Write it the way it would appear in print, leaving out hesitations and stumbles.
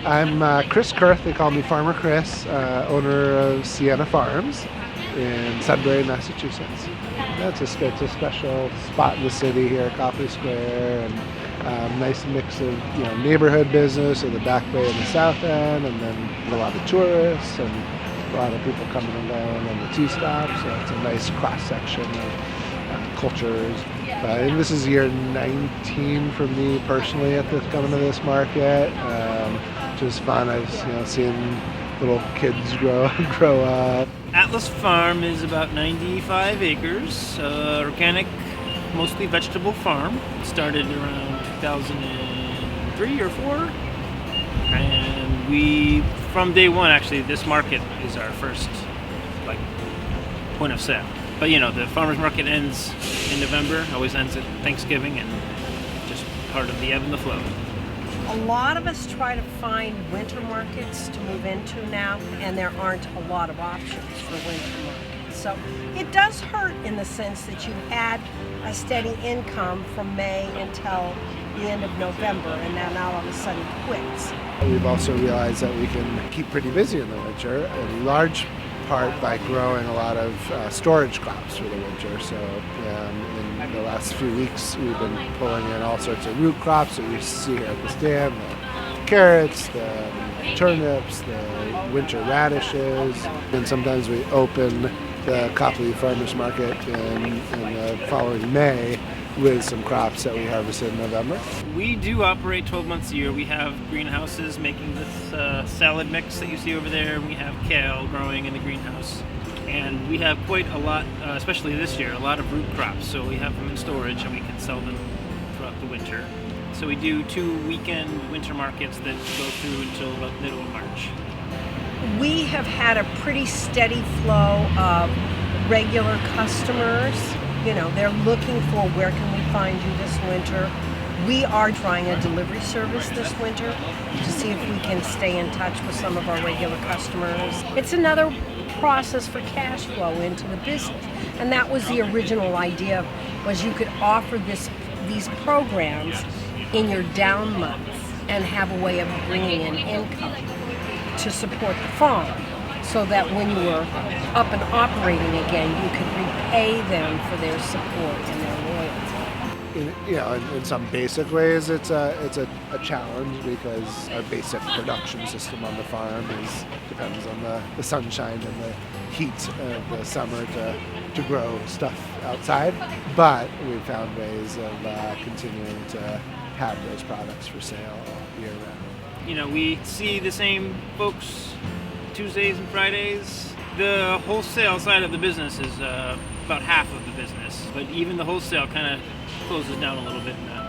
I'm Chris Kurth. They call me Farmer Chris, owner of Sienna Farms in Sudbury, Massachusetts. It's a special spot in the city here, Copley Square, and nice mix of neighborhood business in the Back Bay and the South End, and then a lot of tourists and a lot of people coming and going on the T-stop. So it's a nice cross section of cultures. And this is year 19 for me personally at this coming to this market. Which is fun. I've seen little kids grow up. Atlas Farm is about 95 acres, organic, mostly vegetable farm. It started around 2003 or 4, and we, from day one, actually, this market is our first point of sale. But the farmers market ends in November, always ends at Thanksgiving, and just part of the ebb and the flow. A lot of us try to find winter markets to move into now, and there aren't a lot of options for winter markets. So it does hurt in the sense that you had a steady income from May until the end of November, and then all of a sudden quits. We've also realized that we can keep pretty busy in the winter, in large part by growing a lot of storage crops for the winter. So in the last few weeks we've been pulling in all sorts of root crops that you see here at the stand, the carrots, the turnips, the winter radishes, and sometimes we open the Copley Farmers Market in the following May with some crops that we harvested in November. We do operate 12 months a year. We have greenhouses making this salad mix that you see over there. We have kale growing in the greenhouse. And we have quite a lot, especially this year, a lot of root crops. So we have them in storage and we can sell them throughout the winter. So we do 2 weekend winter markets that go through until about middle of March. We have had a pretty steady flow of regular customers. They're looking for where can we find you this winter. We are trying a delivery service this winter to see if we can stay in touch with some of our regular customers. It's another process for cash flow into the business. And that was the original idea, was you could offer these programs in your down months and have a way of bringing in income to support the farm, so that when you were up and operating again, you could repay them for their support and their loyalty. In some basic ways, it's a challenge because our basic production system on the farm depends on the sunshine and the heat of the summer to grow stuff outside. But we've found ways of continuing to have those products for sale all year round. We see the same folks Tuesdays and Fridays. The wholesale side of the business is about half of the business, but even the wholesale kind of closes down a little bit now.